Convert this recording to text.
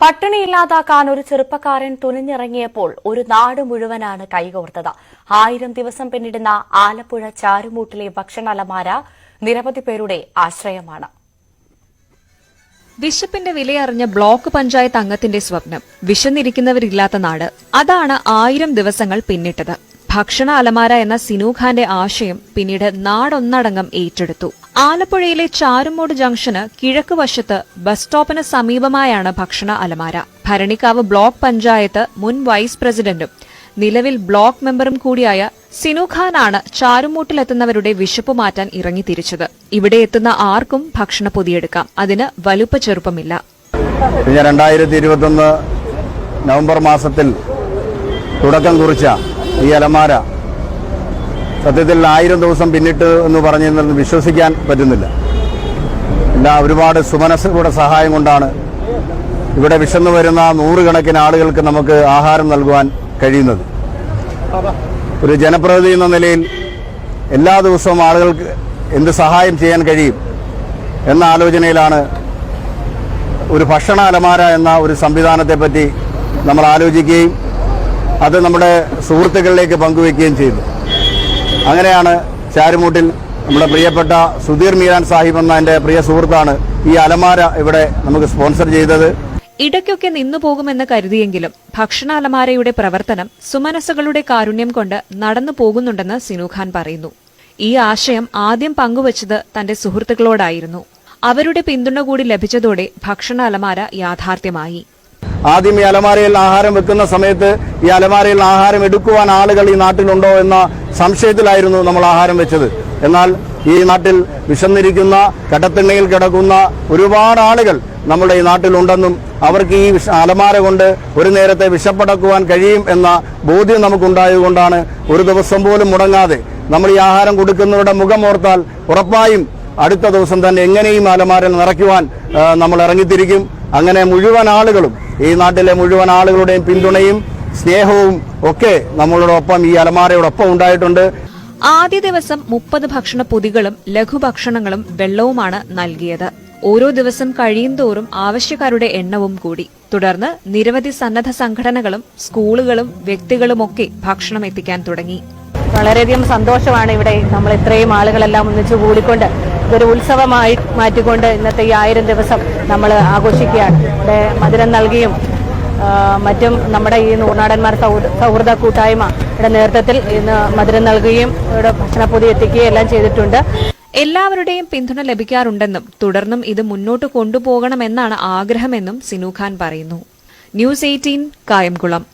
പട്ടിണിയില്ലാതാക്കാൻ ഒരു ചെറുപ്പക്കാരൻ തുനിഞ്ഞിറങ്ങിയപ്പോൾ ഒരു നാട് മുഴുവനാണ് കൈകോർത്തത്. 1000 ദിവസം പിന്നിടുന്ന ആലപ്പുഴ ചാരുമൂട്ടിലെ ഭക്ഷണ അലമാര നിരവധി പേരുടെ ആശ്രയമാണ്. വിശപ്പിന്റെ വിലയറിഞ്ഞ ബ്ലോക്ക് പഞ്ചായത്ത് അംഗത്തിന്റെ സ്വപ്നം വിശന്നിരിക്കുന്നവരില്ലാത്ത നാട്. അതാണ് 1000 ദിവസങ്ങൾ പിന്നിട്ടത്. ഭക്ഷണ അലമാര എന്ന സിനൂഖാന്റെ ആശയം പിന്നീട് നാടൊന്നടങ്കം ഏറ്റെടുത്തു. ആലപ്പുഴയിലെ ചാരുമൂട് ജംഗ്ഷന് കിഴക്ക് വശത്ത് ബസ് സ്റ്റോപ്പിന് സമീപമായാണ് ഭക്ഷണ അലമാര. ഭരണിക്കാവ് ബ്ലോക്ക് പഞ്ചായത്ത് മുൻ വൈസ് പ്രസിഡന്റും നിലവിൽ ബ്ലോക്ക് മെമ്പറും കൂടിയായ സിനൂഖാനാണ് ചാരുമൂട്ടിലെത്തുന്നവരുടെ വിശപ്പ് മാറ്റാൻ ഇറങ്ങിത്തിരിച്ചത്. ഇവിടെ എത്തുന്ന ആർക്കും ഭക്ഷണ പൊതിയെടുക്കാം. അതിന് വലുപ്പ ചെറുപ്പമില്ല. 2021 നവംബർ മാസത്തിൽ തുടക്കം കുറിച്ച ഈ അലമാര സത്യത്തിൽ 1000 ദിവസം പിന്നിട്ട് എന്ന് പറഞ്ഞിരുന്നത് വിശ്വസിക്കാൻ പറ്റുന്നില്ല. ഒരുപാട് സുമനസ്സുകളുടെ സഹായം കൊണ്ടാണ് ഇവിടെ വിശന്നു വരുന്ന നൂറുകണക്കിന് ആളുകൾക്ക് നമുക്ക് ആഹാരം നൽകുവാൻ കഴിയുന്നത്. ഒരു ജനപ്രതിനിധി എന്ന നിലയിൽ എല്ലാ ദിവസവും ആളുകൾക്ക് എന്ത് സഹായം ചെയ്യാൻ കഴിയും എന്ന ആലോചനയിലാണ് ഒരു ഭക്ഷണ അലമാര എന്ന ഒരു സംവിധാനത്തെപ്പറ്റി നമ്മൾ ആലോചിക്കുകയും അത് നമ്മുടെ സുഹൃത്തുക്കളിലേക്ക് പങ്കുവയ്ക്കുകയും ചെയ്തു. അങ്ങനെയാണ് ചാരുമൂട്ടിൽ നമ്മുടെ പ്രിയപ്പെട്ട സുധീർ മീരാൻ സാഹിബ് എന്ന എൻ്റെ പ്രിയ സുഹൃത്താണ് ഈ അലമാര ഇവിടെ നമുക്ക് സ്പോൺസർ ചെയ്തത്. ഇടയ്ക്കൊക്കെ നിന്നുപോകുമെന്ന് കരുതിയെങ്കിലും ഭക്ഷണ അലമാരയുടെ പ്രവർത്തനം സുമനസ്സുകളുടെ കാരുണ്യം കൊണ്ട് നടന്നു പോകുന്നുണ്ടെന്ന് സിനൂഖാൻ പറയുന്നു. ഈ ആശയം ആദ്യം പങ്കുവച്ചത് തന്റെ സുഹൃത്തുക്കളോടായിരുന്നു. അവരുടെ പിന്തുണ കൂടി ലഭിച്ചതോടെ ഭക്ഷണ അലമാര യാഥാർത്ഥ്യമായി. ആദ്യം ഈ അലമാരയിൽ ആഹാരം വെക്കുന്ന സമയത്ത് ഈ അലമാരയിൽ ആഹാരം എടുക്കുവാൻ ആളുകൾ ഈ നാട്ടിലുണ്ടോ എന്ന സംശയത്തിലായിരുന്നു നമ്മൾ ആഹാരം വെച്ചത്. എന്നാൽ ഈ നാട്ടിൽ വിശന്നിരിക്കുന്ന കടത്തിണ്ണയിൽ കിടക്കുന്ന ഒരുപാട് ആളുകൾ നമ്മുടെ ഈ നാട്ടിലുണ്ടെന്നും അവർക്ക് ഈ അലമാര കൊണ്ട് ഒരു നേരത്തെ വിശപ്പടക്കുവാൻ കഴിയും എന്ന ബോധ്യം നമുക്കുണ്ടായതുകൊണ്ടാണ് ഒരു ദിവസം പോലും മുടങ്ങാതെ നമ്മൾ ഈ ആഹാരം കൊടുക്കുന്നവരുടെ മുഖമോർത്താൽ ഉറപ്പായും അടുത്ത ദിവസം തന്നെ എങ്ങനെയും അലമാരയിൽ നിറയ്ക്കുവാൻ നമ്മൾ ഇറങ്ങിത്തിരിക്കും. അങ്ങനെ മുഴുവൻ ആളുകളും ഈ നാട്ടിലെ മുഴുവൻ ആളുകളുടെയും പിന്തുണയും സ്നേഹവും ഒക്കെ നമ്മളോടൊപ്പം ഈ അലമാരയോടൊപ്പം ഉണ്ടായിട്ടുണ്ട്. ആദ്യ ദിവസം 30 ഭക്ഷണ പൊതികളും ലഘുഭക്ഷണങ്ങളും വെള്ളവുമാണ് നൽകിയത്. ഓരോ ദിവസം കഴിയുന്തോറും ആവശ്യക്കാരുടെ എണ്ണവും കൂടി. തുടർന്ന് നിരവധി സന്നദ്ധ സംഘടനകളും സ്കൂളുകളും വ്യക്തികളുമൊക്കെ ഭക്ഷണം എത്തിക്കാൻ തുടങ്ങി. വളരെയധികം സന്തോഷമാണ് ഇവിടെ നമ്മൾ ഇത്രയും ആളുകളെല്ലാം ഒന്നിച്ചു കൂടിക്കൊണ്ട് ഇതൊരു ഉത്സവമായി മാറ്റിക്കൊണ്ട് ഇന്നത്തെ ഈ 1000 ദിവസം നമ്മൾ ആഘോഷിക്കുകയാണ്. ഇവിടെ മധുരം നൽകിയും മറ്റും നമ്മുടെ ഈ നൂർനാടന്മാർ സൗഹൃദ കൂട്ടായ്മയുടെ നേതൃത്വത്തിൽ ഇന്ന് മധുരം നൽകുകയും ഇവിടെ ഭക്ഷണപ്പൊതി എത്തിക്കുകയും എല്ലാം ചെയ്തിട്ടുണ്ട്. എല്ലാവരുടെയും പിന്തുണ ലഭിക്കാറുണ്ടെന്നും തുടർന്നും ഇത് മുന്നോട്ട് കൊണ്ടുപോകണമെന്നാണ് ആഗ്രഹമെന്നും സിനൂഖാൻ പറയുന്നു. ന്യൂസ് 18 കായംകുളം.